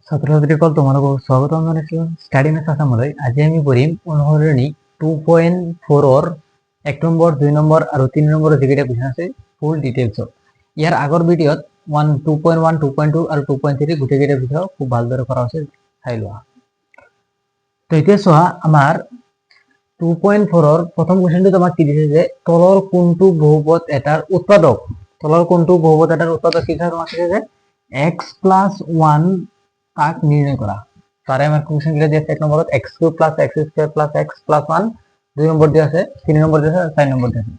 ছাত্ৰছাত্ৰীসকল তোমালোকক স্বাগতম জনাইছো ষ্টাডি মেথছ আসামলৈ। আজি আমি পঢ়িম অনুসৰণী 2.4 1 নম্বৰ 2 নম্বৰ আৰু 3 নম্বৰ যিকেইটা কুৱেশ্যন আছে ফুল ডিটেইলছত। ইয়াৰ আগৰ ভিডিঅ'ত 2.1 2.2 আৰু 2.3 গোটেইকেইটা ভিডিঅ' খুব ভালদৰে কৰা হৈছে, চাই লোৱা। তো এতিয়া চোৱা, আমাৰ 2.4 প্ৰথম কুৱেশ্যনটো তোমাক কি দিছে যে তলৰ কোনটো বহুপদ এটাৰ উৎপাদক। তলৰ কোনটো বহুপদ এটাৰ উৎপাদক কি তোমাক দিছে যে x + 1 তাক নির্ণয় করা। তারে আমার কোশ্চেন গুলো দিয়েছে 1 নম্বরত x³ + x² + x + 1, 2 নম্বর দিয়ে আছে, 3 নম্বর দিয়ে আছে, 4 নম্বর দিয়ে আছে।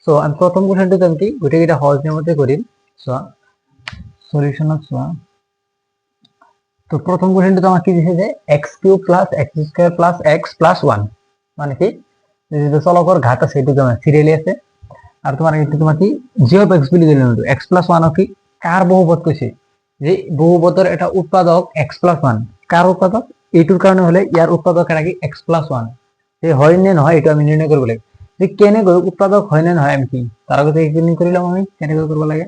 সো আমি প্রথম কোশ্চেনটো আমি গোটেইকেইটা সহজ নিয়মতে কৰিম। সো সলিউশনত সো তো প্রথম কোশ্চেনটো আমাক কি দিছে যে x³ + x² + x + 1 মানে কি যে চলকৰ ঘাত আছে এটো তোমার সিরিয়ালি আছে। আর তোমার এটা তোমার কি g of x বুলি দিলাম, x + 1 কি কার বহুপদ কইছে যে বহুপদৰ এটা উৎপাদক x + 1 কাৰ উৎপাদক এইটোৰ কাৰণে হলে ইয়াৰ উৎপাদক এটা কি x + 1 এই হয় নে নহয় এটা আমি নিৰ্ণয় কৰিব লাগে। যে কেনে গৈ উৎপাদক হয় নে নহয় আমি কি তাৰ আগতে এই নিৰ্ণয় কৰিলাম আমি কেনে কৰিব লাগে।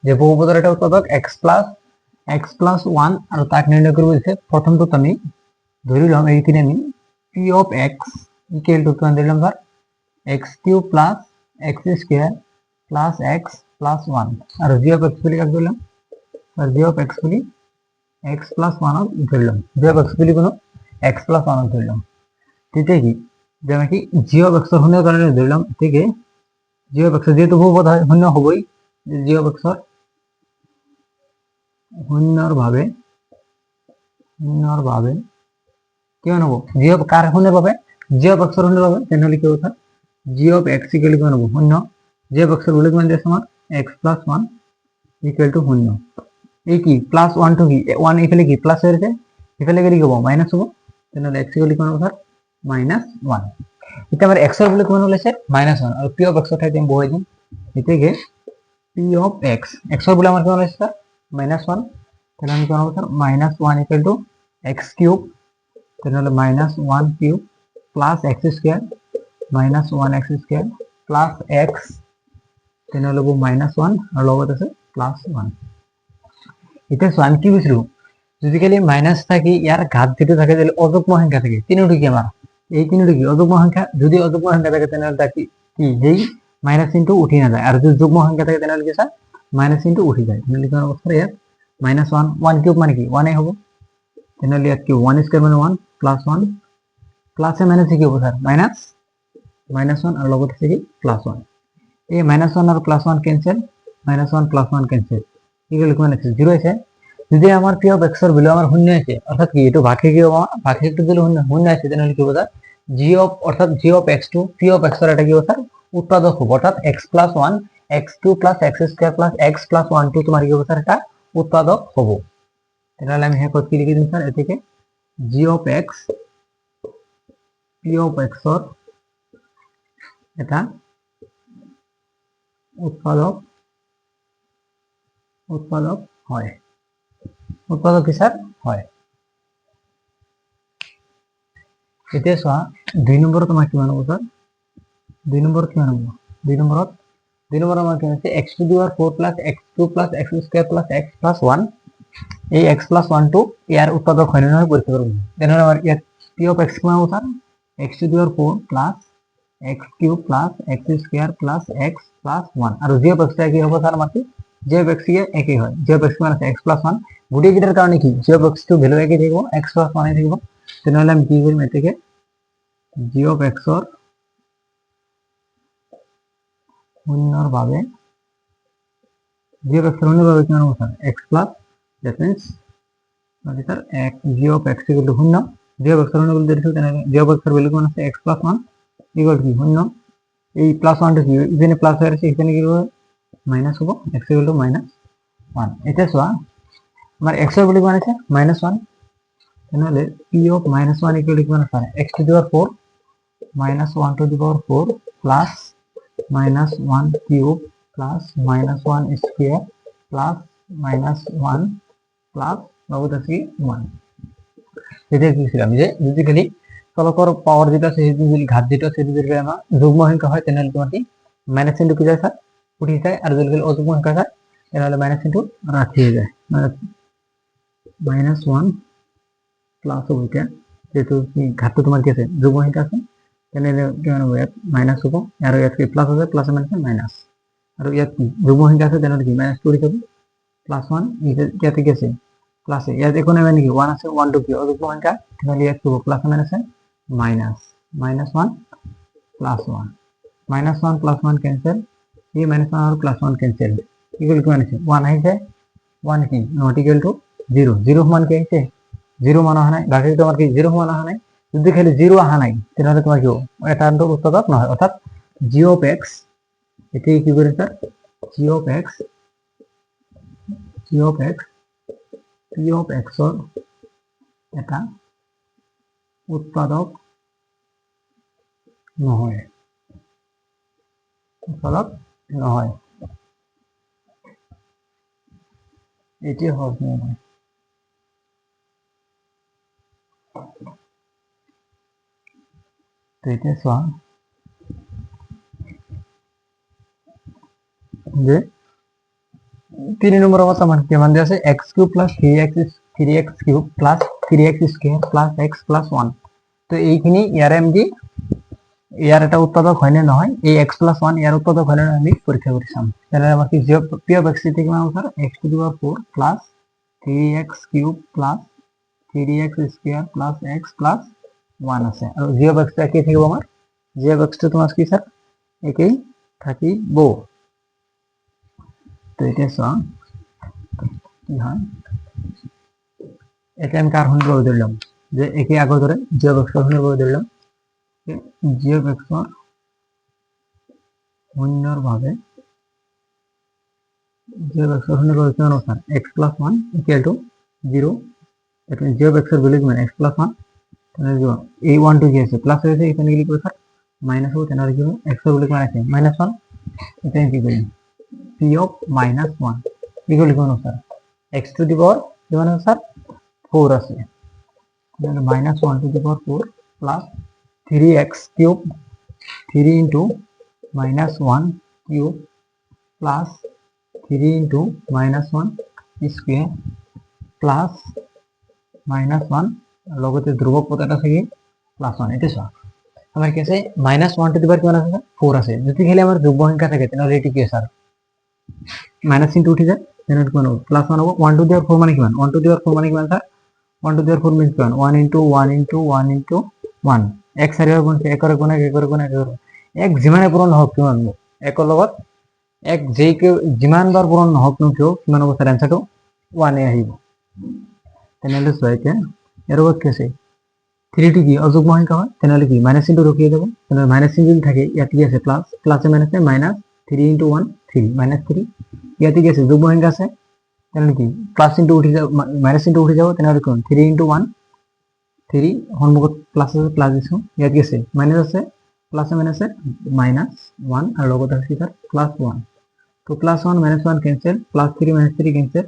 যে বহুপদৰ এটা উৎপাদক x + 1 আৰু তাক নিৰ্ণয় কৰিব দিছে। প্ৰথমটো আমি ধৰি লম এইখিনি আমি p of x equal to কিমান ধৰিলাম স্যার x³ + x² + x + 1 আর g of x বুলি কাক ধরলাম আর g of x বুলি x + 1 ধরলাম। g of x বুলি কোনো x + 1 ধরলাম। ঠিক আছে কি যে আমি কি g of x এর শূন্যের কারণে ধরলাম। ঠিক আছে g of x যেহেতু বহুপদ হয় শূন্য হবই, g of x এর শূন্যর ভাবে কি হব g of কার শূন্যের ভাবে g of x এর শূন্যের ভাবে তাহলে কি হবে g of x equal কি হবো শূন্য। g of x এর মূল্য কিমান দিছে আমার x + 1 equal to 0। এই কি +1 টু কি 1 এখানে কি প্লাস হয়েছে এখানে গেলে কি হবে মাইনাস হবে, তাহলে x equal কিমান হবে -1। এটা আমার x এর মূল্য কিমান হইছে -1 আর p of x এর ঠাইতে আমি বহাই দিম এটাকে p of x x এর মূল্য আমার কিমান হইছে স্যার -1, তাহলে আমি কিমান হবে স্যার -1 equal to x³ তাহলে -1³ + x² -1x² + x তাহলে হলো -1 আর লগত আছে +1। এটা সো আমি কি বুঝলো যদি খালি মাইনাস থাকে ইয়ার ঘাত যেটা থাকে তাহলে অযুগ্ম সংখ্যা থাকে তিনটি কি আমার এই তিনটি কি অযুগ্ম সংখ্যা। যদি অযুগ্ম সংখ্যা থাকে তাহলে তা কি যেই মাইনাস চিহ্ন উঠি না যায়, আর যদি যুগ্ম সংখ্যা থাকে তাহলে কি স্যার মাইনাস চিহ্ন উঠি যায়। তাহলে কোন অবস্থা এর -1 1³ মানে কি 1 এ হবে, তাহলে এর কি 1² মানে 1 +1 প্লাসে মাইনাসে কি হবে স্যার -1 আর লগত আছে কি +1। এই -1 আর +1 ক্যান্সেল, -1 +1 ক্যান্সেল ইকুয়াল কি মানে 0 আছে। যদি আমার p of x এর ভ্যালু আমার শূন্য আছে অর্থাৎ কি এটা ভাগে কি হবে ভাগে একটু দিলে শূন্য আছে তাহলে কি হবে g of অর্থাৎ g of x2 p of x এর এটা কি হবে উৎপাদক হবে অর্থাৎ x + 1 x2 + x² + x + 1 2 তোমার কি হবে স্যার এটা উৎপাদক হবে। তাহলে আমি হ্যাঁ কি লিখে দিই স্যার এটাকে g of x p of x এর এটা উৎপাদক হয়। উৎপাদক কি স্যার হয়। এটা চোৱা 2 নম্বৰ তোমাক কিমান হ'ব স্যাৰ 2 নম্বৰ কিমান হ'ব 2 নম্বৰত আমাৰ কি আছে x⁴ + x2 + x² + x + 1 এই x + 1 টো ইয়াৰ উৎপাদক হয় নহয় পৰীক্ষা কৰিব। তেনেহলে আমাৰ ইয়াত p of x কিমান হ'ব sir x⁴ + x³ + x² + x + 1 আৰু g of x কি হ'ব স্যাৰ আমাৰ কি g of x একই হয়। g of x মানে x + 1 গোটেই কেইটাৰ কাৰণে কি g of x টো ভ্যালু একই থাকিব x + 1 থাকিব। তেনেহলে আমি কি কৰিম এটাকে g of x এৰ শূন্যৰ ভাবে g of x এৰ শূন্যৰ ভাবে কিমান হ'ব sir x plus that means মানে sir g of x equal to 0 g of x এর শূন্য বলতে দিছো তাহলে g of x এর ভ্যালু কিমান আছে x plus 1 equal to 0। এই +1 টা কি এখানে প্লাস হয়ে আছে এখানে কি হবে মাইনাস হবে x equal to -1। এটা সোয়া আমার x এর ভ্যালু কিমান আছে -1 তাহলে p of -1 equal to কিমান আছে x⁴ -1 to the power 4 plus -1³ plus -1² plus -1 plus লগত আছে 1। এটা কি ছিল আমি যে যদি খালি চলকৰ পাওয়ার যেটা আছে যদি ঘাত যেটা আছে যদি আমার যুগ্ম সংখ্যা হয় তাহলে তোমার কি মাইনাস চিহ্ন কি যায় স্যার উঠে যায়, আর যদি অযুগ্ম সংখ্যা হয় তাহলে মাইনাস চিহ্ন রাখি যায়। -1 প্লাস হ'ব এতিয়া যেহেতু ঘাতটো তোমাৰ কি আছে যুগ্ম সংখ্যা আছে তেনেহ'লে কিমান হ'ব ইয়াত মাইনাছ হ'ব আৰু ইয়াত কি প্লাছ আছে প্লাছ মাইনাছ মাইনাছ আৰু ইয়াত কি যুগ্ম সংখ্যা আছে তেনেহ'লে কি -2 লিখিব +1 ইয়াতে কি আছে প্লাছ ইয়াত একো নাই নেকি 1 আছে 1 টো কি অযুগ্ম সংখ্যা তেনেহ'লে ইয়াত কি হ'ব প্লাছ মাইনাছ মাইনাছ -1 +1 -1 +1 কেনসেল এই -1 আৰু +1 কেনসেল ইকুৱেল কিমান আছে 1 আহিছে 1 কি নট ইকুৱেল টু 0 0 সমান কি আহিছে 0 মান অহা নাই বাকিটো আমাৰ কি 0 সমান অহা নাই যদি খালি 0 অহা নাই তেনেহ'লে তোমাৰ কি হ'ব এটা উৎপাদক নহয় অৰ্থাৎ g of x এটি কি কৰিছে sir g of x p of x ৰ এটা উৎপাদক নহয় এটি সহজ নিয়ম হয় তো এতিয়া চোৱা যে 3 নম্বৰ অৱস্থা মান কিমান দিয়া আছে x³ + 3x³ + 3x² + x + 1 তো এইখিনি ইয়াৰে আমি ইয়াৰ এটা উৎপাদক হয় নে নহয় এই x + 1 ইয়াৰ উৎপাদক হয় নে আমি পৰীক্ষা কৰি চাম তাহলে আমাৰ কি p of x থেকে কিমান হ'ব x⁴ + 3x³ + 3x² + x + 1 আছে আৰু g of x টা কি থাকিব আমাৰ g of x টো তোমাৰ কি স্যাৰ একেই থাকিব তো এটা চোৱা কি হয় এটা আমি কার হন্ড্রেড করে দিলাম যে একে আগে ধরে g of x হন্ড্রেড করে দিলাম g of x হন্ড্রেড ভাবে g of x হন্ড্রেড করে কেমন স্যার x + 1 = 0 এটা g of x এর ভ্যালু কি মানে x + 1 তাহলে এই 1 2 কি আছে প্লাস হয়েছে এখানে কি লিখব স্যার মাইনাস হবে তাহলে কি x এর ভ্যালু কি আছে -1 এটা কি করি p of -1 এগুলো লিখব না স্যার x টু দি পাওয়ার কিমান আছে স্যার 4 আছে তাহলে -1 to the power 4 plus 3x³ 3 into -1 cube plus 3 into -1 square plus -1 লগতে ধ্রুবক পদটা থেকে +1 এটা সব আমার কি আছে -1 টু দি পাওয়ার কিমান আছে 4 আছে যদি খালি আমার যুগ্ম সংখ্যা থাকে তাহলে এটি কি স্যার মাইনাস ইনটু উঠে যায় তাহলে কি হবে +1 হবে 1 টু দি পাওয়ার 4 মানে কিমান 1 টু দি পাওয়ার 4 মানে কিমান sir 1 to the power 4 means 1 into 1 into 1 into 1 x হারিয়ে গুণ এক করে গুণ এক করে গুণ এক করে এক যিমানে পূরণ হোক কিমান এক লগত এক যেই যিমান বার পূরণ হোক কিয় কিমান হ'ব স্যার आंसरটো 1 এ আহিব তেনেহলে চোৱাইতে এর লগত কি আছে 3 টি কি অযুগ্ম সংখ্যা হয় তেনেহলে কি মাইনাস ইনটু রকিয়ে দেব তেনেহলে মাইনাস চিহ্ন থাকে ইয়াত কি আছে প্লাস প্লাসে মাইনাসে -3 into 1 3 -3 ইয়াতে কি আছে যুগ্ম সংখ্যা আছে তাহলে কি প্লাস ইনটু উঠে যাও মাইনাস ইনটু উঠে যাও তাহলে কোন 3 into 1 3 হনমুখত প্লাস আছে প্লাস দিছো ইয়াত কি আছে মাইনাস আছে প্লাসে মাইনাসে -1 আর লগত আছে স্যার +1 তো +1 -1 ক্যান্সেল +3 -3 ক্যান্সেল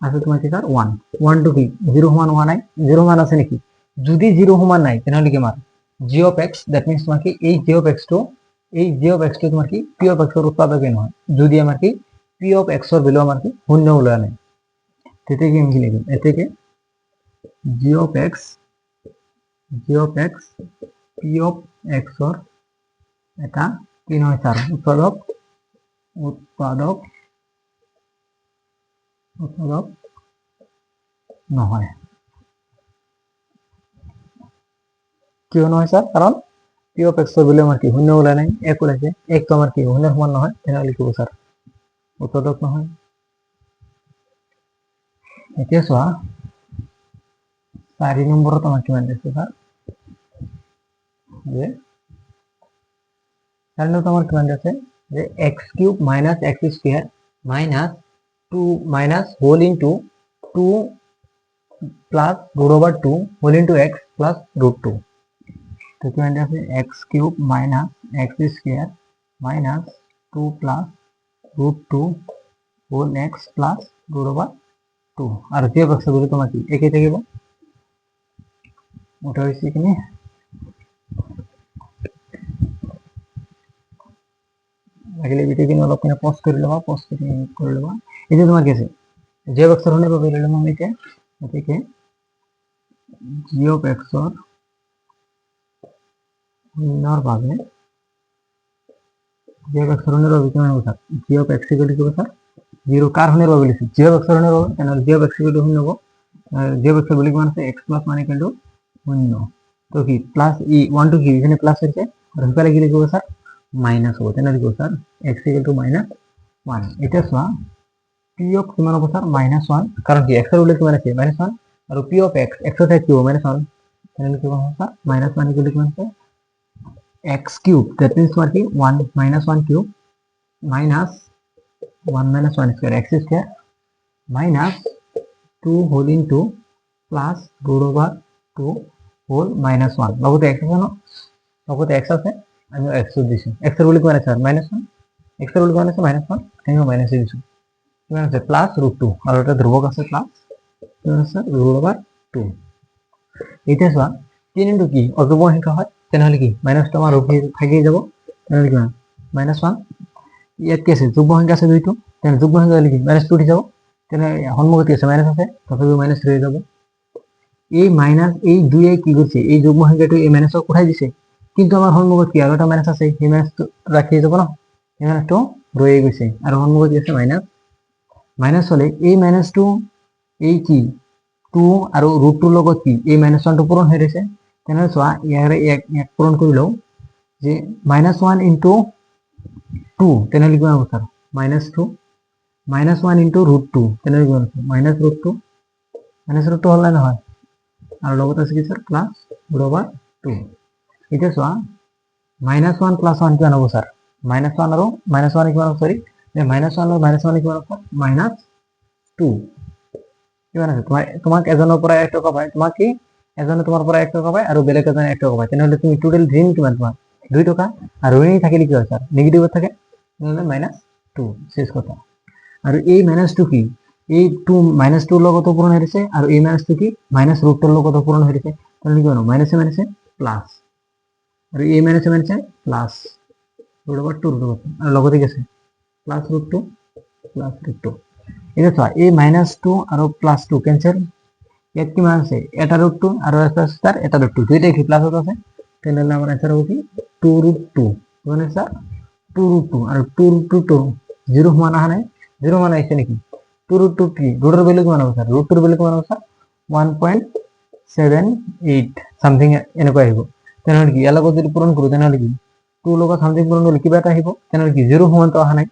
আছে তোমার কি স্যার 1 1 টু কি 0 সমান 1 নাই 0 মান আছে নাকি যদি 0 সমান নাই তাহলে কি মার g of x that means তোমার কি এই g of x টো তোমার কি p of x এর উৎপাদক নয় যদি আমার কি p of x এর ভ্যালু আমার কি শূন্য হলো না এতে কি আমি লিখব এতে কি g of x p of x এর এটা কি নয় স্যার উৎপাদক নহয় কিয় নহয় স্যার কারণ p of x এর ভ্যালু আমার কি শূন্য হলো নাই 1 ওলাইছে 1 তো আমার কি শূন্যের সমান নহয় তাহলে লিখব স্যার উৎপাদক নহয় এতিয়া চোৱা 4 নম্বৰত আমাৰ কিমান দিছে স্যাৰ যে 4 নম্বৰত আমাৰ কিমান দিছে যে x³ - x² - 2 minus whole into 2 plus root over 2 whole into x plus root 2 তো কিমান দিছে x³ - x² minus 2 plus root 2 whole x plus root over 2 আর g of x গুলো তোমার কি একই থাকিব ওটা হইছে কিনে আগলে ভিডিও কিনে অলপ কিনে পজ করে লবা এই যে তোমার কাছে g of x এর হনে পাবে ললাম আমি এটা এটিকে জি অফ এক্সৰ শূন্যৰ বাবে জি অফ এক্সৰ শূন্যৰ বাবে কিমান হ'ব sir G of x equal two sir 0 কাৰ শূন্যৰ বাবে লিখি জি অফ এক্সৰ শূন্যৰ বাবে তেনেহ'লে G of x equal two শূন্য হ'ব জি অফ এক্সৰ বুলি কিমান আছে এক্স প্লাস মান ইকুয়াল টু শূন্য তো কি প্লাস ই 1 টু কি এখানে প্লাস হয়েছে আর এখানে কি লিখব স্যার মাইনাস হবে তাহলে লিখব sir x equal two minus 1 এটা সোয়া পি অফ কিমান হ'ব স্যার মাইনাস 1 কারণ কি এক্স এর উল্লেখ কিমান আছে মাইনাস 1 আর পি অফ এক্স এক্স এর কি হবে মাইনাস 1 তাহলে কি হবে স্যার মাইনাস 1 ইকুয়াল টু কিমান আছে x cube that means what is 1 minus 1 cube minus 1 minus 1 square x square minus 2 whole into plus root over 2 whole minus 1 লগতে x আছে ন লগতে x আছে আমি x দিছো x এর উল্লেখ কিমান আছে minus 1 x এর উল্লেখ কিমান আছে minus 1 আমি মাইনাস দিছো কিমান আছে প্লাস √2 আর এটা ধ্রুবক আছে প্লাস কিমান আছে root over 2 এটা সোয়া 3 ইনটু কি অযুগ্ম সংখ্যা হয় তেনেহলে কি মাইনাস তো আমার রূপে থাকি যাব তাহলে কি মাইনাস 1 ইয়াত কি আছে যুগ্ম সংখ্যা আছে দুইটো তাহলে যুগ্ম সংখ্যা হলে কি মাইনাস 2 উঠি যাব তাহলে সম্মুখত কি আছে মাইনাস আছে তথাপিও মাইনাস রয়ে যাব এই মাইনাস এই 2 এ কি করছে এই যুগ্ম সংখ্যাটো এই মাইনাস উঠাই দিছে কিন্তু আমার সম্মুখত কি আর একটা মাইনাস আছে এই মাইনাস তো রাখিয়ে যাব না এই মাইনাস তো রয়ে গেছে আর সম্মুখত কি আছে মাইনাস মাইনাস হলে এই মাইনাস 2 এই কি 2 আর √2 লগত কি এই মাইনাস 1 টো পূরণ হয়ে গেছে তেনেহলে চোৱা ইয়াৰে এক পূৰণ কৰি লও যে -1 ইনটু 2 তেনেহলে কি হ'ব স্যার -2 -1 ইনটু √2 তেনেহলে কি হ'ব -√2 -√2 হল না হয় আর লগত আছে কি স্যার প্লাস √2 এটা চোৱা -1 প্লাস 1 কিমান হ'ব স্যাৰ -1 আৰু -1 কিমান হ'ব সৰি -1 আৰু -1 কিমান হ'ব -2 কিমান আছে তোমাক এজনৰ পৰা 1 টকা পায় তোমাক কি এজনে তোমার পরে 1 টাকা পায় আর বেলেগ এজনে 1 টাকা পায় তাহলে তুমি টোটাল ঋণ কিমান তোমার 2 টাকা আর ঋণ থাকিলে কি হয় স্যার নেগেটিভ থাকে তাহলে -2 শেষ কথা আর এই -2 কি এই 2 -2 লগত পূরণ হইছে আর এই -2 কি -√2 লগত পূরণ হইছে তাহলে কি হলো মাইনাসে মাইনাসে প্লাস আর এই মাইনাসে মাইনাসে প্লাস √2 আর লগতে গেছে প্লাস √2 প্লাস √2 এটা তো এই -2 আর +2 ক্যান্সেল ইয়াত কি মান আছে এটা √2 আর স্যার এটা √2 দুইটাই কি প্লাস হতে আছে তাহলে আমার आंसर হবে কি 2√2 মানে স্যার 2√2 আর 2√2 তো 0 মান আহা নাই 0 মান আইছে নাকি 2√2 কি রুটের ভ্যালু কি মান হবে স্যার √2 এর ভ্যালু কি মান হবে স্যার 1.78 সামথিং এনেকৈ আহিব তাহলে কি এলা যদি পূরণ কৰো তাহলে কি 2 লগত সামথিং পূরণ করলে কিবা এটা আহিব তাহলে কি 0 সমান তো আহা নাই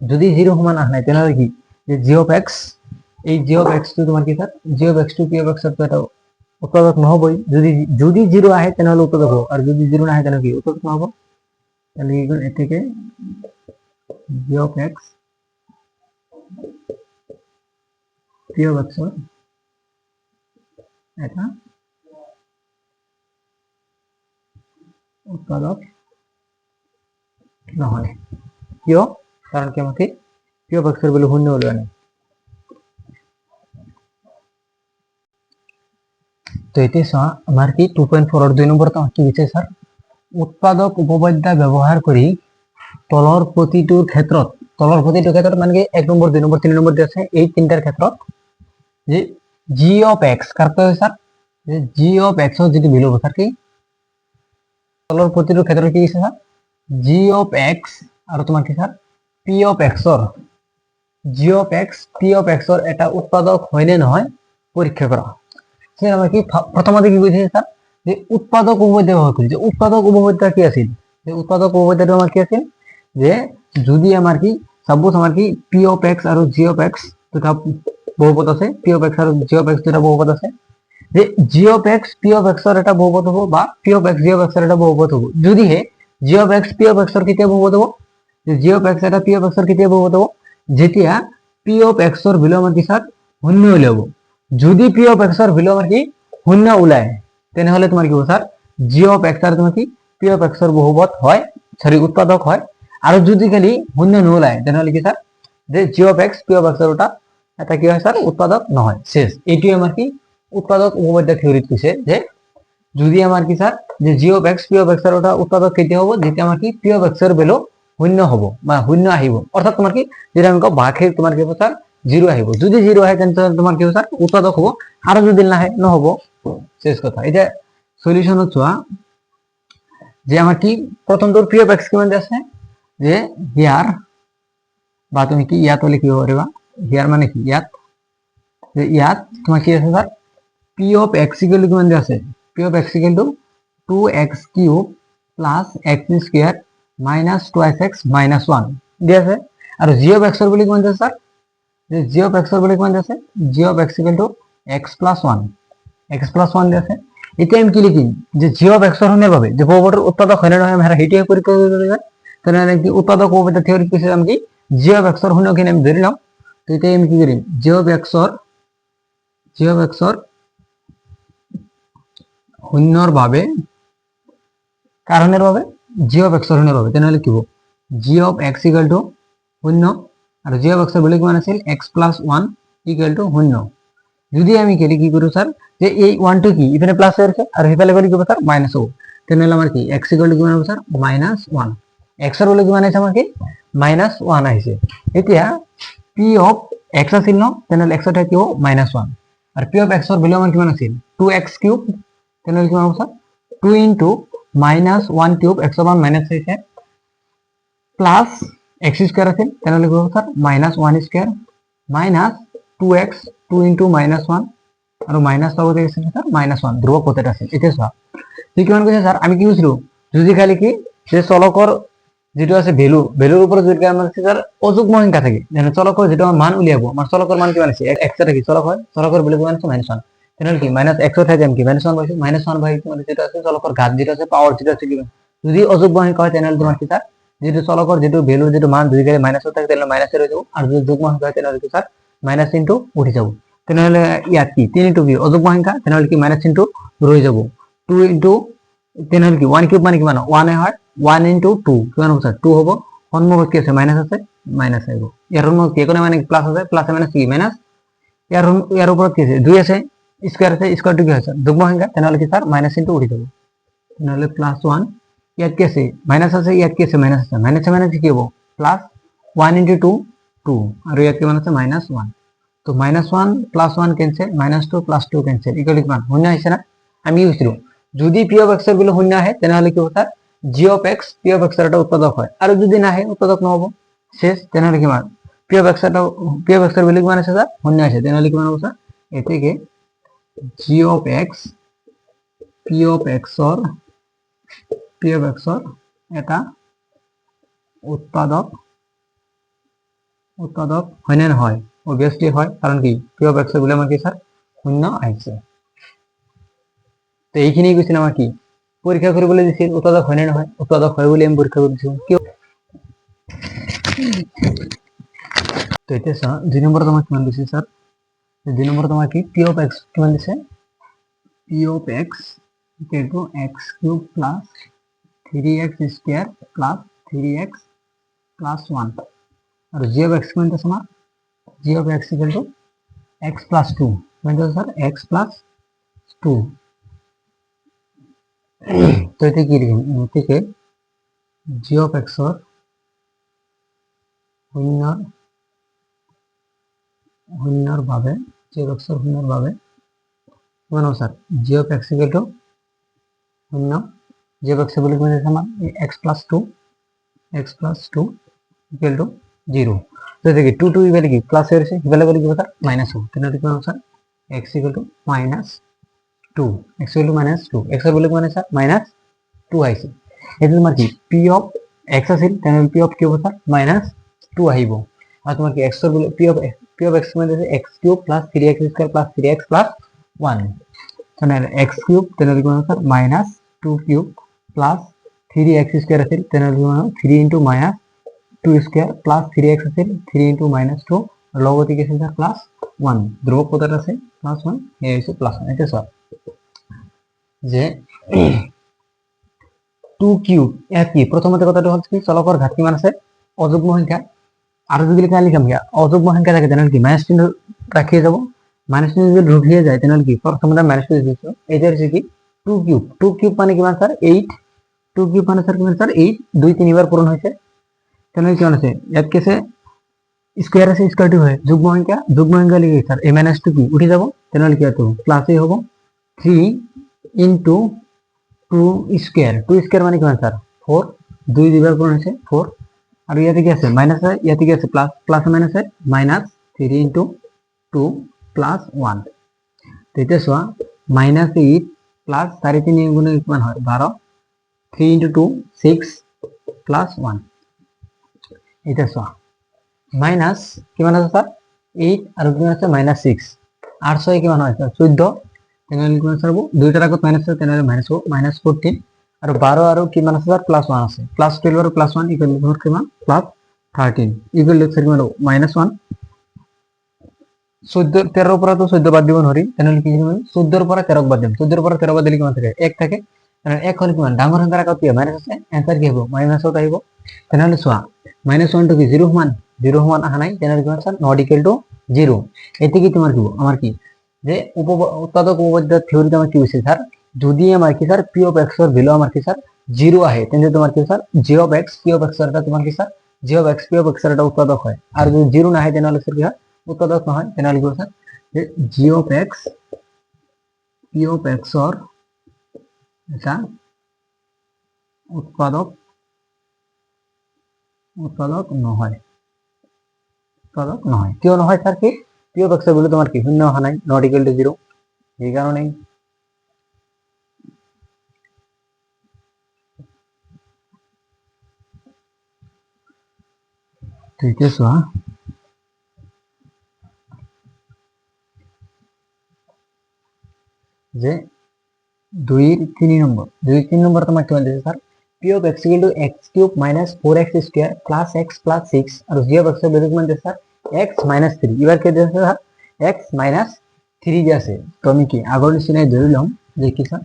যদি 0 সমান আহা নাই তাহলে কি যে g of x এই g of x তো তোমার কি sir g of x to p of x তো এটা উৎপাদক নহবই যদি যদি 0 আহে তাহলে উৎপাদক হবে আর যদি 0 না আহে তাহলে কি উৎপাদক না হবে তাহলে এখন এটাকে g of x p of x এটা উৎপাদক নহয় কিয় কারণ কি আমাকে p of x এর ভ্যালু শূন্য হলো না তো এতে আমার কি 2.4 এর 2 নম্বর তো কি দিছে স্যার উৎপাদক উপপাদ্য ব্যবহার করি তলৰ প্ৰতিটোৰ ক্ষেত্ৰত মানে কি 1 নম্বৰ 2 নম্বৰ 3 নম্বৰ দি আছে এই তিনটাৰ ক্ষেত্ৰত যে g of x কাৰ কয় স্যাৰ যে g of x ৰ যেটো ভ্যালু স্যাৰ কি তলৰ প্ৰতিটোৰ ক্ষেত্ৰত কি দিছে স্যাৰ g of x আৰু তোমাৰ কি স্যাৰ p of x ৰ g of x p of x ৰ এটা উৎপাদক হয় নে নহয় পৰীক্ষা কৰা সে আমরা কি প্রথমতে কি বুঝিয়ে স্যার যে উৎপাদক উপপাদ্য ব্যবহার করি যে উৎপাদক উপপাদ্য কি আছিল যে উৎপাদক উপপাদ্যটো আমার কি আছিল যে যদি আমার কি সাপোজ আমার কি p of x are g of x দুটা বহুপদ আছে p of x are g of x দুটা বহুপদ আছে যে g of x p of x এর এটা বহুপদ হবে বা p of x g of x এর এটা বহুপদ হবে যদি হে g of x p of x এর কেতিয়া বহুপদ হবে যে g of x এটা p of x এর কেতিয়া বহুপদ হবে যেতিয়া p of x এর ভ্যালু আমার কি স্যার শূন্য হলে হবে যদি p of x এর ভ্যালু আমার কি শূন্য ওলায় তেনেহলে তোমার কি হবে স্যার g of x এর তোমার কি p of x এর বহুপদ হয় সরি উৎপাদক হয় আর যদি খালি শূন্য নোলায় তেনেহলে কি স্যার যে g of x p of x এর ওটা এটা কি হয় স্যার উৎপাদক নহয় শেষ এইটোই আমার কি উৎপাদক উপপাদ্য থিওরিত কইছে যে যদি আমার কি স্যার যে g of x p of x এর ওটা উৎপাদক কেতিয়া হবে যেতিয়া আমার কি p of x এর ভ্যালু শূন্য হবে বা শূন্য আহিব অর্থাৎ তোমার কি যেটা আমি ভাগে তোমার কি স্যার জিরো আহিব যদি জিরো আহে তেন্তে তোমার কি হবে স্যার উৎপাদক হবো আর যদি নাহে নহব শেষ কথা এটা সলিউশন চোৱা যে আমার কি প্রথম তোর পি অফ এক্স কিমান আছে যে হিয়ার বা তুমি কি ইয়াত লিখিব পাৰিবা হিয়ার মানে কি ইয়াত যে ইয়াত তোমার কি আছে sir p of x equal to কিমান আছে P of x equal to 2x cube plus x square minus 2x minus 1 দিয়া আছে আর জি অফ এক্স এর বলি কিমান আছে স্যার যে জি অফ এক্স এর বলি কিমান আছে G of x equal to x plus 1 দিয়া আছে এতিয়া আমি কি লিখিম যে জি অফ এক্স এর হনের ভাবে যে বহুপদৰ উৎপাদক হয় না নহয় আমৰা হেটিয়ে পৰীক্ষা কৰিব তাহলে কি উৎপাদক বহুপদৰ থিওৰি কিছু আমি কি জি অফ এক্স এৰ হন কিনে আমি ধৰিলাম তো এতিয়া আমি কি কৰিম জি অফ এক্স এর শূন্যর ভাবে কারণের ভাবে জি অফ এক্স এর শূন্যর ভাবে তাহলে কি হবে G of x equal two শূন্য আর জি অফ এক্স এর ভ্যালু কিমান আছিল x প্লাস 1 ইকুয়াল টু শূন্য যদি আমি কেলি কি করি স্যার যে এই 1 টু কি এখানে প্লাস হয়েছে আর এখানে গলি কি হবে স্যার মাইনাস হবে তাহলে আমার কি x ইকুয়াল টু কিমান হবে স্যার মাইনাস 1 x এর ভ্যালু কিমান আছে আমার কি মাইনাস 1 আইছে এতিয়া p অফ x আছিল ন তাহলে x এর কি হবে মাইনাস 1 আর p অফ x এর ভ্যালু আমার কিমান আছিল 2x কিউব তাহলে কিমান হবে sir 2 into minus 1 cube x এর মান মাইনাস হইছে প্লাস x স্কয়ার আছে তাহলে লিখব sir minus 1 square minus 2x 2 into minus 1 আর মাইনাস পাবো দেখেছেন স্যার মাইনাস 1 ধ্রুবক পথেটা আছে এটা স্যার ঠিক কিমান কইছে স্যার আমি কি বুঝলো যদি খালি কি যে চলকৰ যেটো আছে ভ্যালুৰ ওপৰত যদি আমাৰ স্যাৰ অযুগ্ম সংখ্যা থাকে যেনে চলকৰ যেটো মান উলিয়াব আমাৰ চলকৰ মান কিমান আছে x এটা কি চলকৰ ভ্যালু কিমান আছে মাইনাস 1 তাহলে কি মাইনাস x থাকে আমি কি মাইনাস 1 পাইছো মাইনাস 1 বাই তোমার যেটা আছে চলকৰ ঘাত যেটা আছে পাওয়ার যেটা আছে কিমান যদি অযুগ্ম সংখ্যা হয় তাহলে তোমার কি স্যার যেটো চলকৰ যেটো ভ্যালু যেটো মান দুই জায়গায় মাইনাস থাকে তাহলে মাইনাস হয়ে যাব আর যদি যুগ্ম সংখ্যা হয় তাহলে কি স্যার মাইনাস ইনটু উঠি যাব তাহলে ইয়াত কি 3 ইনটু কি অযুগ্ম সংখ্যা তাহলে কি মাইনাস ইনটু রয়ে যাব 2 ইনটু তাহলে কি 1 কিউব মানে কিমান 1 হয় 1 ইনটু 2 কিমান হবে স্যার 2 হবে সন্মুখত কি আছে মাইনাস আহিব ইয়াৰ সন্মুখত কি কোনো মানে প্লাস আছে প্লাস মাইনাস কি মাইনাস ইয়াৰ ওপৰত কি আছে 2 আছে স্কয়ার আছে স্কয়ার টু কি আছে যুগ্ম সংখ্যা তাহলে কি স্যার মাইনাস ইনটু উঠি যাব তাহলে প্লাস 1 ইয়াত কি আছে মাইনাস আছে ইয়াত কি আছে মাইনাস আছে মাইনাস কি হবে প্লাস 1 ইনটু 2 2 আর ইয়াত কিমান আছে মাইনাস 1 তো minus 1 plus 1 cancel minus 2 plus 2 cancel equal কিমান শূন্য আইছে না আমি বুঝিলো যদি p অফ x এর ভ্যালু শূন্য আহে তাহলে কি হবে g of x p of x এর একটা উৎপাদক হয় আর যদি না আহে উৎপাদক নহব শেষ তাহলে কিমান p অফ x এর ভ্যালু কিমান আছে স্যার শূন্য আছে তাহলে কিমান হবে স্যার এটিকে g of x p of x এর এটা উৎপাদক হয় না হয় অবভিয়াসলি হয় কারণ কি p অফ x এর ভ্যালু আমার কি স্যার শূন্য আইছে তো এইখিনি কৈছিল আমার কি পরীক্ষা কৰিবলৈ দিছিল উৎপাদক হয় না নহয় উৎপাদক হয় বুলি আমি পৰীক্ষা কৰিছো কি তো এটা স্যাৰ 2 নম্বৰ তোমাক কিমান দিছে স্যাৰ 2 নম্বৰ তোমাক কি p অফ x কিমান দিছে p of x equal to x cube plus 3x square plus 3x plus 1 আর g অফ x কিমান দিছে আমার g of x equal to x plus 2 কিমান দিছে স্যার x প্লাস 2 তো এটা কি লিখুন এটিকে g অফ x এর শূন্যর ভাবে g অফ x এর শূন্যর ভাবে মানে sir g of x equal two শূন্য g অফ x বলি কোন আছে আমার x প্লাস 2 ইকুয়াল টু 0 তো দেখি 2 2 ইকুয়াল কি প্লাস এর আছে ইকুয়াল বলি কি স্যার মাইনাস 2 তাহলে কি হবে sir x equal two minus 2 x equal two minus 2 x এর বলি কোন আছে স্যার মাইনাস 2 আইছে এটা তোমার কি p অফ x আছে তাহলে p অফ কি হবে স্যার মাইনাস 2 আহিব আর তোমার কি x এর বলি p অফ x মানে আছে x cube plus 3x square plus 3x plus 1 তাহলে x কিউব তাহলে কি হবে sir minus 2 cube plus 3x square আছে তাহলে কি হবে 3 into minus 2 square plus 3x আছে 3 ইনটু মাইনাস 2 লগতে কি আছে স্যার প্লাস 1 ধ্রুবক পদটা আছে প্লাস 1 এই আছে প্লাস 1 এটা স্যার যে 2 কিউব এত কি প্রথমতে কথাটা হচ্ছে কি চলকৰ ঘাত কিমান আছে অযুগ্ম সংখ্যা আর যদি লিখাম কি অযুগ্ম সংখ্যা থাকে তাহলে কি মাইনাস চিহ্ন রাখিয়ে যাব মাইনাস চিহ্ন যদি ঢুকিয়ে যায় তাহলে কি প্রথমতে মাইনাস চিহ্ন দিছো এটা হচ্ছে কি 2 কিউব মানে কিমান স্যার 8 2 কিউব মানে স্যার কিমান স্যার 8 2 3 বার পূরণ হয়েছে তাহলে কি আছে ইয়াত কেছে স্কোয়ার আছে স্কোয়ারটি হয় যুগ্ম সংখ্যা লিখে স্যার a মাইনাস টু কি উঠে যাব তাহলে কি হতো প্লাসে হবো 3 ইনটু 2 স্কোয়ার 2 স্কোয়ার মানে কিমান স্যার 4 2 দিবার পর আছে 4 আর ইয়াতে কি আছে মাইনাস আছে ইয়াতে কি আছে প্লাস প্লাস মাইনাস আছে মাইনাস 3 ইনটু 2 প্লাস 1 তো এটা সোয়া মাইনাস 8 প্লাস 3.5 গুণে কিমান হয় 12 3 ইনটু 2 6 প্লাস 1 এটা সোয়া মাইনাস কিমান আছে স্যার 8 আর কিমান আছে মাইনাস 6 আর 6 কিমান হয় স্যার 14 তেনেহলে কিমান স্যার দুইটার আগত মাইনাস আছে তেনেহলে মাইনাস 14 আর 12 আর কিমান আছে স্যার প্লাস 1 আছে প্লাস 12 আর প্লাস 1 ইকুয়াল টু কিমান প্লাস 13 ইকুয়াল টু স্যার কিমান মাইনাস 1 14 13 উপরে তো 14 বাদ দিব নরি তেনেহলে কি হবে 14 উপরে 13 বাদ দিম 14 উপরে 13 বাদ দিলে কিমান থাকে 1 থাকে তাহলে 1 হলে কিমান ডাঙর সংখ্যার আগত কি মাইনাস আছে অ্যানসার কি হবে মাইনাস হতে আইব তেনেহলে সোয়া -1 টু কি 0 সমান 0 সমান আহা নাই তেনেহলে কিমান স্যার নট ইকুয়াল টু 0 এতে কি তোমার কি আমার কি যে উৎপাদক উপপাদ্য থিওরিতে আমার কি হইছে স্যার যদি আমার কি স্যার পি অফ এক্স এর ভ্যালু আমার কি স্যার 0 আহে তাহলে তোমার কি sir g of x p of x এরটা তোমার কি sir g of x p of x এরটা উৎপাদক হয় আর যদি 0 না হয় তাহলে স্যার কি হয় উৎপাদক না হয় তাহলে কি স্যার যে G of x p of x এর এটা উৎপাদক উৎপাদক নহয় উৎপাদক নহয় কিয় নহয় স্যার কি পি অফ এক্স এর ভ্যালু তোমার কি শূন্য হয় নাই নট ইকুয়াল টু 0 এই কারণে ঠিক আছে যে 2-3 নম্বর 2-3 নম্বর তোমার কি বলতেছে sir p of x equal to x cube minus 4x square plus x plus 6 আর জি অফ এক্স এর ভ্যালু মানে স্যার x মাইনাস 3 এবার কি দিয়েছে স্যার x মাইনাস 3 যে আছে তো আমি কি আগর নিচিনাই ধরিলাম যে কি স্যার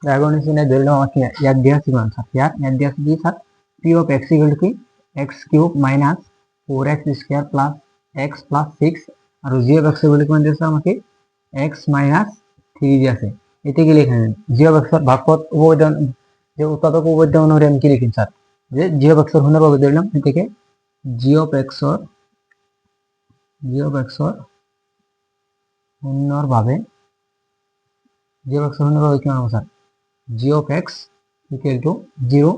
আগর নিচিনাই ধরিলাম আমাকে ইয়াত দিয়া আছে মান স্যার ইয়াত দিয়া আছে কি sir p of x equal to কি x cube minus 4x square plus x plus 6 আর জি অফ এক্স এর ভ্যালু মানে দিয়েছে আমাকে x মাইনাস 3 যে আছে এতে কি লিখে নেন জি অফ এক্স এর ভাগফল উপপাদ্য যে উৎপাদক উপপাদ্য অনুযায়ী আমি কি লিখিন স্যার যে জি অফ এক্স এর হুনার ভাবে দিলাম এটাকে জি অফ এক্স এর হুনার ভাবে জি অফ এক্স এর হুনার ভাবে কি হবে sir g of x equal to 0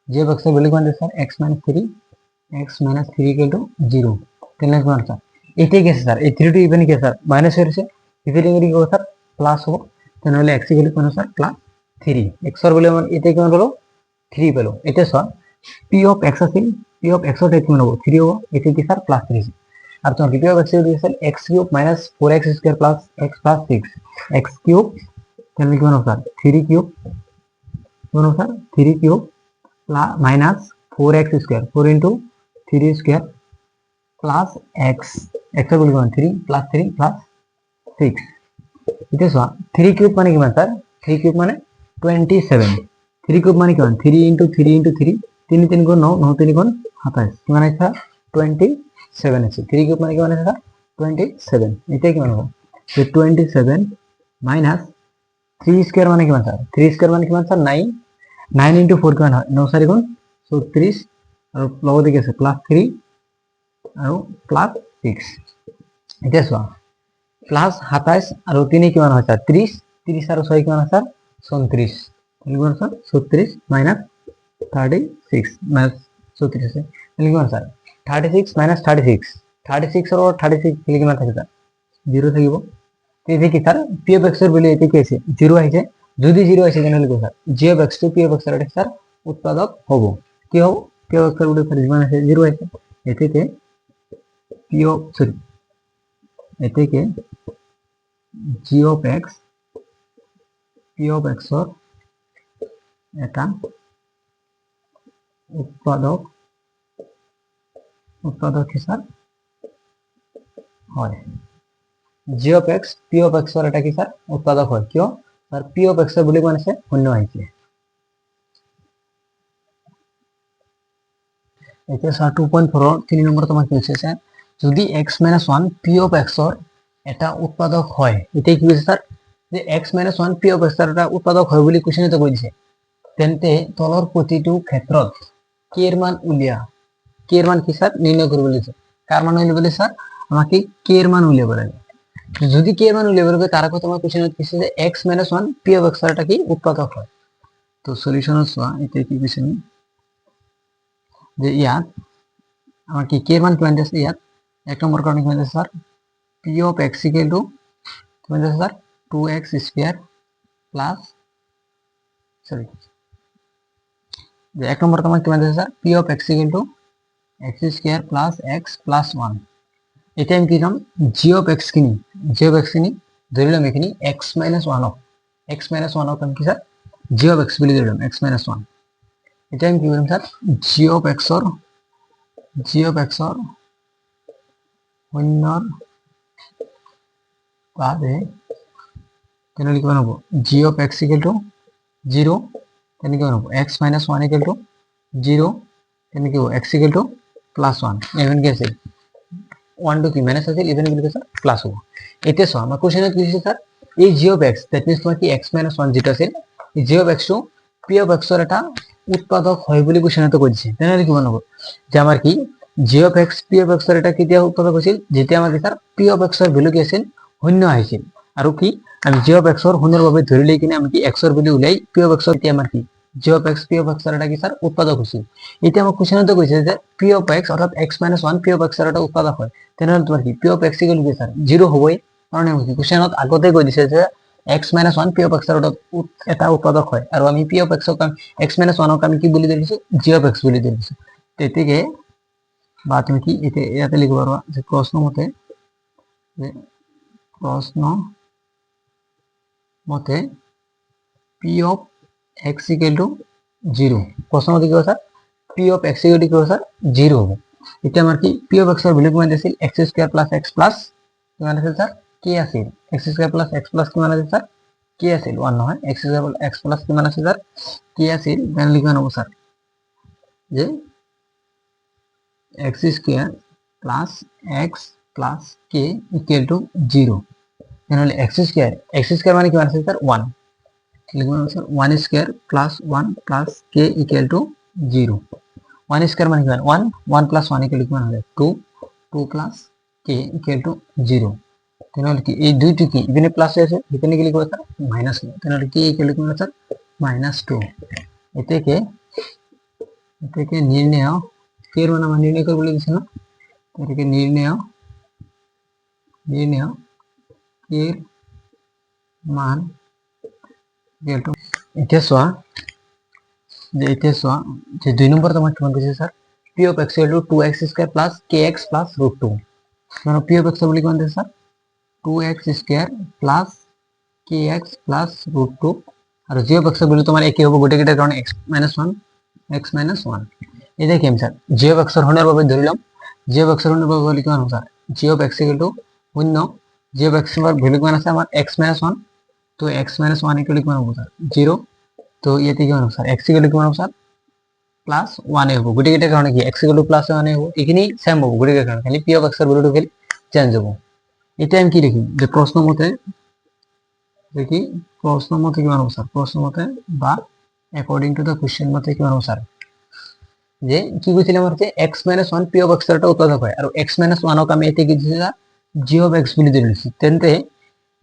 G of x এর ভ্যালু কোনটা স্যার x - 3 ইকুয়াল টু 0 তাহলে কি মানে স্যার এটাই গেছে স্যার এই 3 টু ইভেন কি স্যার মাইনাস হয়েছে ইভেন এর কি হবে স্যার প্লাস হবে তাহলে x equal to sir plus 3 x এর ভ্যালু মানে এটা কি হলো 3 পেলো এটা স্যার পি অফ এক্স আছে পি অফ এক্স এর কি হবে 3 হবে এটা কি স্যার প্লাস 3 আর তোমার পি অফ এক্স এর sir x cube minus 4x square plus x plus 6 x cube তাহলে কি হবে স্যার 3 কিউব বলো sir 3 cube minus 4x square 4 into 3 square plus x x এর ভ্যালু 3 প্লাস 3 প্লাস 6 এটা sir 3 cube মানে কি মানে স্যার 3 কিউব মানে 27 3 কিউব মানে কি মানে 3 ইনটু 3 ইনটু 3 3 3 গুণ 9 9 3 গুণ 27 কি মানে স্যার 27 আছে 3 কিউব মানে কি মানে স্যার 27 এটা কি মানে হবে যে 27 মাইনাস 3 স্কয়ার মানে কি মানে স্যার 3 স্কয়ার মানে কি মানে স্যার 9 9 ইনটু 4 কিমান হয় 9 4 গুণ 36 আৰু লগতে কি আছে প্লাস 3 আৰু প্লাস 6 এটা চোৱা প্লাস 27 আৰু 3 কিমান হয় স্যাৰ 30 30 আৰু 6 কিমান হয় স্যার 34 কিমান স্যার 36 মাইনাস 36 মাইনাস 34 আছে কিমান স্যার 36 মাইনাস 36 36 আৰু 36 কিমান থাকে স্যার 0 থাকিব এতে কি স্যার পি অফ এক্স এর ভ্যালু এতে কি আছে 0 আছে যদি 0 আসে তাহলে লিখো sir g of x to p of x এর স্যার উৎপাদক হব কি হব পি অফ এক্স এর ভ্যালু পরিমাণ আছে 0 আছে এতে পি অফ সরি এতে g of x p of x এর এটা উৎপাদক কি স্যার হয় g of x p of x এর এটা কি স্যার উৎপাদক হয় কিয় স্যার পি অফ এক্স এর ভ্যালু মানে আছে শূন্য আছে এটা স্যার 2.4 3 নম্বর তোমার কি হচ্ছে স্যার যদি x - 1 p অফ x এর এটা উৎপাদক হয় এটাই কি হচ্ছে স্যার যে x - 1 p অফ x এর এটা উৎপাদক হয় বলি কোশ্চেনে তো কই দিছে তেন্তে তলৰ প্ৰতিটো ক্ষেত্ৰত k এর মান উলিয়া কে এর মান কি স্যার নির্ণয় করব বলেছে। কার মান হইলে বলে স্যার আমাকে কে এর মান উল্লেখ করে। যদি কে এর মান উল্লেখ করবে তার কথা আমার কোশ্চেনে কি যে x - 1 p অফ x এটা কি উৎপাদক হয়। তো সলিউশন হচ্ছে এটা কি কোশ্চেন যে ইয়াত আমার কি কে এর মান কি মানতেছে ইয়াত এক নম্বর কারণে কি মানতেছে sir p of x equal to কি মানতেছে sir 2x square plus sorry যে এক নম্বর তোমার কি মানতেছে sir p of x equal to x square plus x plus 1 এটা আমি কি নাম g অফ x কিনি g অফ x কিনি ধরিলাম এখানে x - 1 অফ x - 1 অফ আমি কি স্যার g অফ x বলে ধরিলাম x - 1 এটা আমি কি বললাম স্যার g অফ x অর শূন্যর বাদে কেন লিখে বানাবো g of x equal to 0 কেন কি বানাবো x - 1 ইকুয়াল টু 0 কেন কি x ইকুয়াল টু প্লাস 1 এখন কি আছে 1 টু কি মাইনাস আছে ইভেন গুলো স্যার প্লাস হবে। এটা সো আমার কোশ্চেনে কি হইছে স্যার এই g of x that means তোমার কি x - 1 যেটা আছে এই g of x to p of x এর একটা উৎপাদক হয় বলে কোশ্চেনে তো কইছে তাই না কি বানাবো যে আমার কি g of x p of x এর এটা কি দিয়া উৎপাদক হইছিল যেটা আমাকে স্যার p অফ x এর ভ্যালু কি আছে শূন্য আইছিল আর কি আমি g অফ x এর শূন্যর ভাবে ধরে লই কিনে আমি কি x এর ভ্যালু উলাই p অফ x এর কি আমার কি g of x p of x এর এটা কি স্যার উৎপাদক হইছিল। এটা আমার কোশ্চেনে তো কইছে যে p অফ x অর্থাৎ x - 1 p অফ x এর একটা উৎপাদক হয় তাই না তোমার কি p of x equal to sir 0 হবই কারণ আমি কি কোশ্চেনত আগতে কই দিছে যে x - 1 p অফ x এর এটা উৎপাদক হয় আর আমি p অফ x ক x - 1 ক আমি কি বলি দিয়েছি g অফ x বলি দিয়েছি। তো এটিকে বা তুমি কি এতে লিখতে পারবা যে প্রশ্ন মতে p of x equal to 0 প্রশ্ন মতে কি sir p of x equal to কি স্যার 0 হবে। এটা আমার কি p অফ x এর ভ্যালু কি মানে দিছিল x square plus x plus কি মানে দিছিল স্যার কি আছে x square plus x plus কি মানে দিছিল স্যার কি আছে 1 নয় x স্কয়ার x প্লাস কি মানে আছে স্যার কি আছে দেন লিখে নেব স্যার যে x square plus x plus k equal to 0 তাহলে x স্কয়ার মানে কি মানে আছে স্যার 1 লিখব sir 1 square plus 1 plus k equal to 0 1 square মানে কি 1 1 প্লাস 1 ইকুয়াল টু মানে 2 2 প্লাস k ইকুয়াল টু 0 তাহলে কি এই দুইটি কি এখানে প্লাস আছে এখানে কি লিখব স্যার মাইনাস তাহলে কি ইকুয়াল টু স্যার -2 এটাকে নির্ণয় কে এর মান আমরা নির্ণয় করব বলেছি না এটাকে নির্ণয় এর মান ইকুয়াল টু এটা সোয়া যে 2 নম্বর তোমার কি মান দিয়েছে sir p of x equal to 2x square plus kx plus √2 মানে p অফ x বলি কোন দিয়েছে sir 2x square plus kx plus √2 আর g অফ x বলি তোমার একই হবে গোটে গোটে কারণ x - 1 এটা কি আমি স্যার g অফ x এর হনের ভাবে ধরিলাম g অফ x এর হনের ভাবে বলি কোন sir g of x equal to 0 g of x এর ভ্যালু কোন আছে আমার x - 1 তো x - 1 ইকুয়াল টু কোন হবে স্যার 0 তো এতে কি হবে স্যার x ইকুয়াল টু কোন হবে স্যার প্লাস 1 এ হবে গুটি গেটের কারণে কি x ইকুয়াল টু প্লাস 1 এ হবে এখানেই সেম হবে গুটি গেটের কারণে খালি p অফ x এর ভ্যালুটা খালি চেঞ্জ হবে। এটা আমি কি লিখি যে প্রশ্ন মতে দেখি প্রশ্ন মতে কি মানব স্যার প্রশ্ন মতে বা অ্যাকর্ডিং টু দ্য কোশ্চেন মতে কি মানব স্যার যে কি কইছিলাম আর যে x - 1 p অফ x এর একটা উৎপাদক হয় আর x - 1 কে আমি এতে কি দিছিলাম g অফ x বলি দিয়েছি তেনতে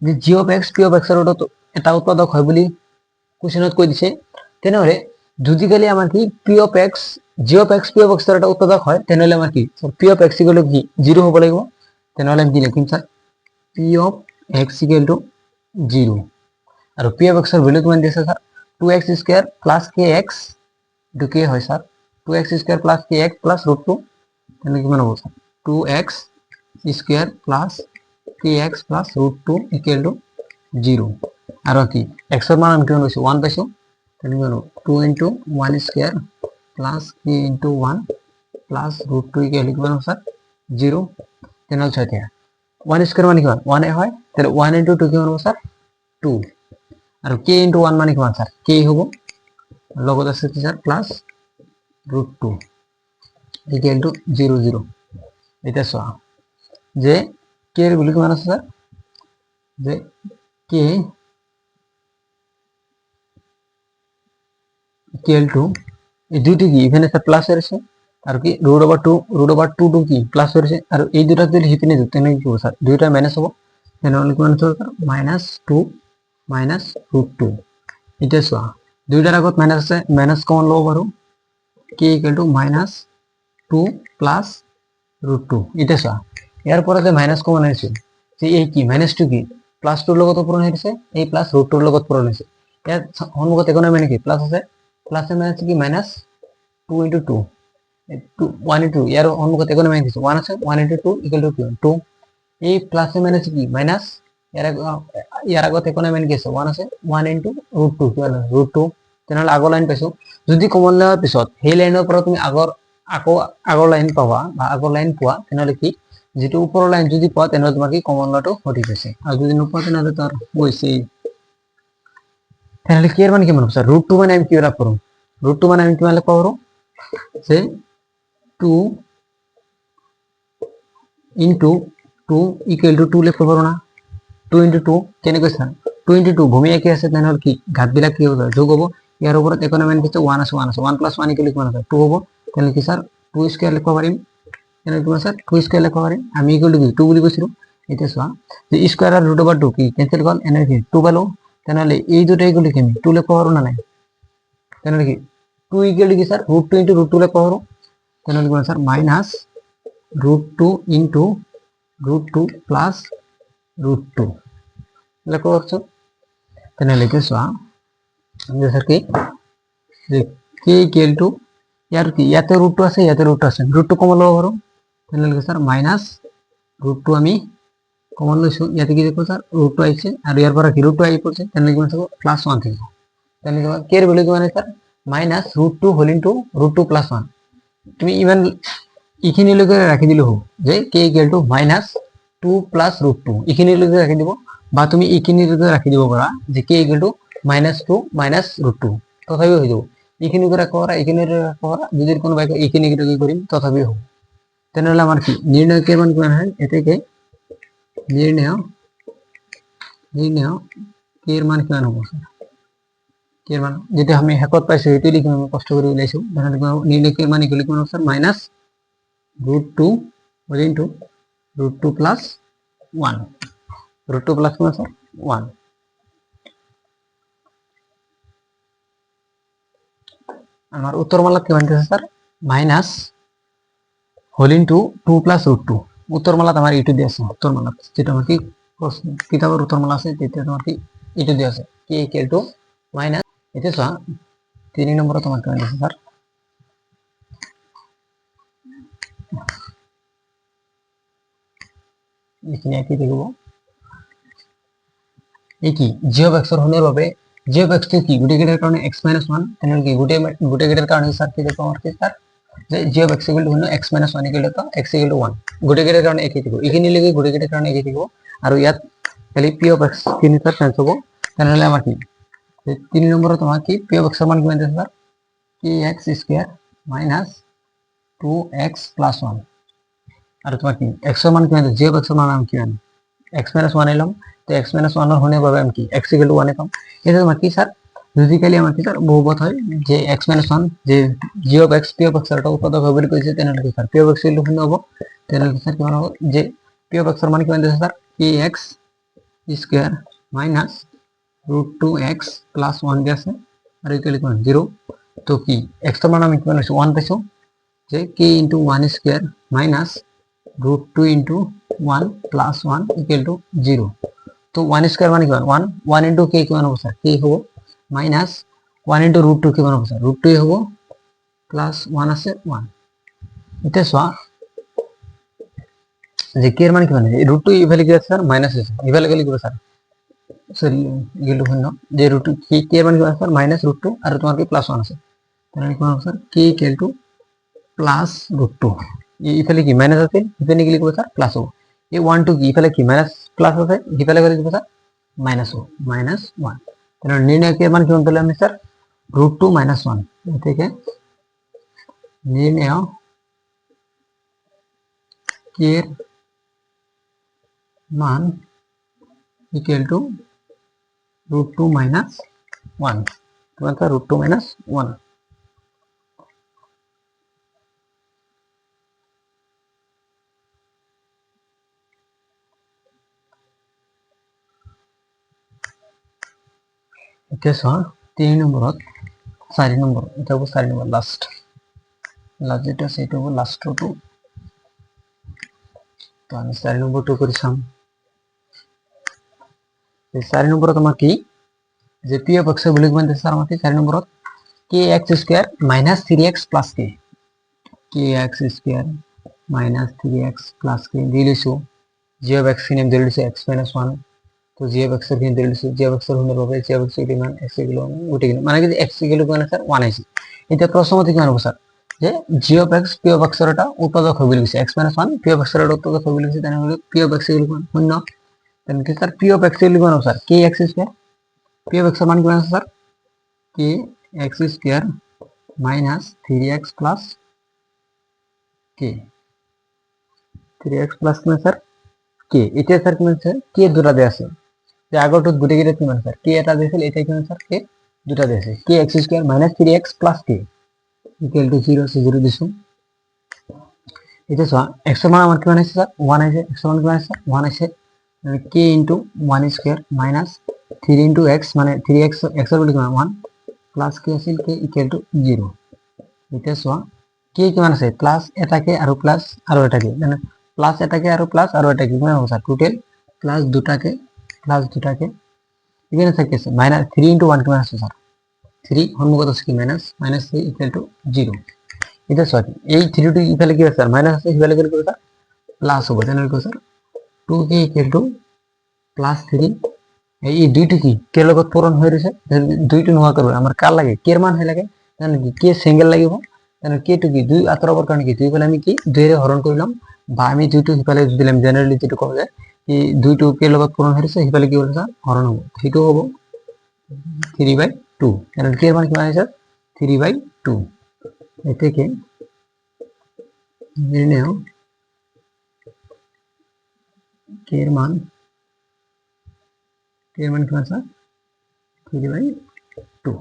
যে g of x p of x এর এটা উৎপাদক হয় বলি কোশ্চেনত কই দিছে তেনহলে যদি গেলে আমার কি p of x g of x p of x এর একটা উৎপাদক হয় তেনহলে আমার কি p of x equal to কি 0 হবে লাগবে তেনহলে আমি কি লিখিম sir p of x equal to 0 আর p অফ x এর ভ্যালু কি মান দিয়েছে sir 2x square plus kx ঢুকে হয় sir 2x square plus kx plus √2 তাহলে কি মান হবে sir 2x square plus kx plus √2 equal to 0 আর কি x এর মান আমি কি হইছে 1 পাইছো তাহলে কি হলো 2 into 1 square plus k into 1 plus √2 equal কি হলো স্যার 0 তাহলে 6 থেকে 1 স্কয়ার মানে কি 1 এ হয় তাহলে 1 ইনটু 2 কি হবে স্যার 2 আর k ইনটু 1 মানে কি স্যার k হবে লগত আছে কি স্যার প্লাস √2 ইকুয়াল টু 0 0 এটা সহ যে k এর ভ্যালু কি মান আছে স্যার যে k ইকুয়াল টু এই দুইটি কি এখানে স্যার প্লাস এর আছে আৰু কি ৰুট অভাৰ টু কি প্লাছ কৰিছে আৰু এই দুটা যদি সিপিনে দিওঁ তেনেহ'লে কি হ'ব ছাৰ দুয়োটা মাইনাছ হ'ব তেনেহ'লে কিমান হ'ব ছাৰ -2 মাইনাছ √2 এতিয়া চোৱা দুয়োটাৰ আগত মাইনাছ আছে মাইনাছ কমন ল'ব পাৰোঁ k = -2 প্লাছ √2 এতিয়া চোৱা ইয়াৰ পৰা যে মাইনাছ কমন আহিছে যে এই কি -2 কি প্লাছ 2 লগত পূৰণ হৈছে এই প্লাছ √2 লগত পূৰণ হৈছে ইয়াত সন্মুখত একো নাই মানে কি প্লাছ আছে প্লাছ মাইনাছ কি -2 × 2 1 × 2 ইয়াৰ সন্মুখত একো নাই মানে 1 আছে 1 × 2 = 2 এই প্লাছ মাইনাছ কি মাইনাছ ইয়াৰ আগত একো নাই মানে কি আছে 1 আছে 1 × √2 কিমান √2 তেনেহ'লে আগৰ লাইন পাইছো যদি কমন লোৱাৰ পিছত সেই লাইনৰ পৰা তুমি আগৰ লাইন পাবা বা আগৰ লাইন পোৱা তেনেহ'লে কি যেটো ওপৰৰ লাইন যদি পোৱা তেনেহ'লে তোমাৰ কি কমন লোৱাটো সঠিক হৈছে আৰু যদি নোপোৱা তেনেহ'লে তাৰ গৈছেই তেনেহ'লে কি এৰ মান কিমান হ'ব স্যাৰ √2 মানে আমি কি লাভ কৰোঁ √2 মানে আমি কিমান লাভ পাৰোঁ যে 2 * 2 = 2 লিখিব পাৰোঁ না 2 * 2 কেনেকৈ স্যার 2 * 2 ভূমি একই আছে তেনেহ'লে কি ঘাতবিলাক কি হ'ব যোগ হ'ব ইয়াৰ ওপৰত একো নাই মানে কি 1 আছে 1 + 1 = কিমান হ'ব 2 হ'ব তাহলে কি স্যার 2 স্কয়ার লিখিব পাৰিম তেনেহ'লে কিমান স্যাৰ 2 স্কয়াৰ লিখিব পাৰিম আমি = 2 বুলি কৈছিলোঁ এতিয়া চোৱা যে স্কয়ার আর √2 কি ক্যান্সেল গ'ল এনে কি 2 পালো তেনেহ'লে এই দুটাই গ'লে কি আমি 2 লিখিব পাৰোঁ না নাই তেনেহ'লে কি 2 = কি স্যাৰ √2 * √2 লিখিব পাৰোঁ তেনেহ'লে কিমান স্যাৰ -√2 * √2 প্লাস √2 লিখিব পাৰছো তেনেহ'লে কি চোৱা যে স্যাৰ কি যে k = ইয়াৰ কি ইয়াতে √2 আছে ইয়াতে √2 আছে √2 কমন ল'ব পাৰোঁ তেনেহ'লে কি স্যার -√2 আমি কমন লৈছো ইয়াতে কি দেখো স্যার √2 আহিছে আৰু ইয়াৰ পৰা কি √2 আহি পৰিছে তেনেহ'লে কিমান হ'ব +1 থাকিব তেনেহ'লে কিমান k এর ভ্যালু কিমান আছে স্যার -√2 হোল ইনটু √2 + 1 তুমি ইমান এইখিনিলৈকে ৰাখি দিলে হ'ব যে k = -2 + √2 এইখিনিলৈকে ৰাখি দিব বা তুমি এইখিনিলৈকে ৰাখি দিব পাৰা যে k = -2 - √2 তথাপিও হৈ যাব এইখিনিকে ৰাখিব পাৰা এইখিনিকে ৰাখিব পাৰা যদি কোনোবাই এইখিনিকে কি কৰিম তথাপিও হ'ব তেনেহ'লে আমাৰ কি নিৰ্ণয় k মান কিমান হয় এতেকে নির্ণয় k এর মান কিমান হ'ব k এর মান যেটা আমি হেকত পাইছো এটো লিখি আমি কষ্ট করে উলাইছো তাহলে নির্ণয় k এর মান ইকুয়াল কিমান sir -√2 whole into √2 plus 1 √2 plus কিমান স্যার 1 আমার উত্তরমালা কিমান আছে sir minus whole into 2 plus √2 উত্তরমালা আমার ইটু দিয়ে আছে উত্তরমালা যেটা আমার কি কিতাবের উত্তরমালা আছে যেটা তোমার কি ইটু দিয়ে আছে k = মাইনাস এটা চোৱা 3 নম্বরে তোমার কিমান আছে স্যার এখানে কি দেখব এই কি g of x এর হনের বাবে g of x কি গুটে গেটের কারণে x - 1 তাহলে কি গুটে গেটের কারণে স্যার কি দেখো আমার কি স্যার যে g of x = x - 1 = x = 1 গুটে গেটের কারণে একই থাকবে এখানে লিখে গুটে গেটের কারণে একই থাকবে আর ইয়াত খালি p of x কিনি স্যার চেঞ্জ হবে তাহলে আমার কি 3 নম্বরে তোমার কি p of x এর মান কিমান আছে স্যার kx² - 2x + 1 আর তোমার কি x এর মান কিমান g of x এর মান আমি কিমান x - 1 এলাম তো x - 1 এর হনে পাবে আমি কি x = 1 এলাম এটা তোমার কি স্যার লজিক্যালি আমার কি স্যার বহুপদ হয় যে x - 1 যে g of x p of x এর উৎপাদক হবে বলে কইছে তাহলে কি স্যার p of x = 0 হবে তাহলে স্যার কি হবে যে p of x এর মান কিমান দিছে স্যার kx² - √2x + 1 দিছে আর ইকুয়াল কি 0 তো কি x এর মান আমি কিমান পাইছো 1 পাইছো যে k * 1² - √2 * 1 + 1 = 0 তো 1² মানে কিমান 1 1 * k কিমান হবে স্যার k হবে -1 * √2 কিমান হবে স্যার √2 হবে +1 আছে 1 এটা চোৱা যে k এর মান কিমান √2 ইফালে কি আছে স্যার মাইনাস আছে ইফালে গেলে কি হবে স্যার সরি গেল শূন্য যে √2 k এর মান কিমান স্যার -√2 আর তোমার কি +1 আছে তাহলে কিমান হবে স্যার k = +√2 ইফালে কি মাইনাস আছে ইফালে গেলে কি হবে স্যার প্লাস হবে এই 1 2 কি ইফালে কি মাইনাস প্লাস আছে ইফালে গেলে কি হবে স্যার মাইনাস হবে -1 তাহলে নির্ণয় k এর মান কিমান পেলাম আমি স্যার √2 - 1 এ থেকে নির্ণয় k এর মান ইকুয়াল টু √2 - 1 তোমার √2 - 1 এতিয়া চোৱা 3 নম্বৰত 4 নম্বৰ, এটা হ'ব 4 নম্বৰ লাষ্ট যেটা আছে এটা হ'ব লাষ্টটো। তো আমি 4 নম্বৰটো কৰি চাম। 4 নম্বৰত আমাৰ কি যে পি অফ এক্স বুলি কোৱা আছে আমাৰ 4 নম্বৰত kx square minus 3x plus k, kx square minus 3x plus k দি লৈছো। g of x খিনি দি লৈছো x minus 1, তো g of x খিনি দি লৈছো। g of x এর সুন্দর ভাবে g of x এর মান x এগুলো গুটি গেল, মানে কি x এগুলো কোন স্যার 1 আইছে। এটা প্রশ্নমতে কি হবে স্যার যে g of x p of x এর এটা উৎপাদক হবে লিখছে, x minus 1 p of x এর উৎপাদক হবে লিখছে, তাহলে হলো p of x এগুলো শূন্য। তাহলে কি স্যার p of x এগুলো কোন sir kx square, p of x এর মান কি আছে sir kx square minus 3x plus k, 3x plus কি স্যার k, এটা স্যার কি আছে k দুটা দেয়া আছে, যে আগরটো গুটে গিয়ে কি মানে স্যার k এটা দিয়েছিল, এটাই কি স্যার k দুটা দিয়েছে, kx square minus 3x plus k equal to 0 সে 0 দিছো। এটা সো x এর মান আমার কি মানে স্যার 1 আছে, x এর মান কি মানে স্যার 1 আছে, মানে k into 1 square minus 3 into x মানে 3x x এর বলি কি 1 প্লাস k আছে k ইকুয়াল টু 0। এটা সো k কি মানে আছে প্লাস এটাকে আর প্লাস আর এটাকে, মানে প্লাস এটাকে আর প্লাস আর এটাকে মানে হবে স্যার টোটাল প্লাস দুটাকে এখানে থাকতেছে মাইনাস 3 ইনটু 1 কি মানে আছে স্যার 3 হরমুখত আছে কি মাইনাস 3 ইকুয়াল টু 0। এটা সরি এই 3 টু ইফালে কি আছে স্যার মাইনাস আছে, ইফালে গেলে কি স্যার প্লাস হবে, তাহলে কি sir 2k equal to plus 3। এই দুইটো কি কে লগত পূরণ হয়ে রয়েছে, দুইটো নোহোৱা করবে আমার কার লাগে কে এর মান হয়ে লাগে, তাহলে কি কে সিঙ্গেল লাগিব, তাহলে কে টু কি 2 আতরাবার কারণে কি 2 বলে আমি কি 2 এর হরণ করলাম, বা আমি 2 টু হিপালে দিলাম, জেনারেলি যেটা করা যায় কি 2 টু কে লগত পূরণ হয়ে রয়েছে হিপালে কি বলছে স্যার হরণ হবে, সেটাও হবে 3/2, তাহলে কে এর মান কি মানে স্যার 3/2। এটাকে নির্ণয় কে এর মান কি মানে স্যার 3/2।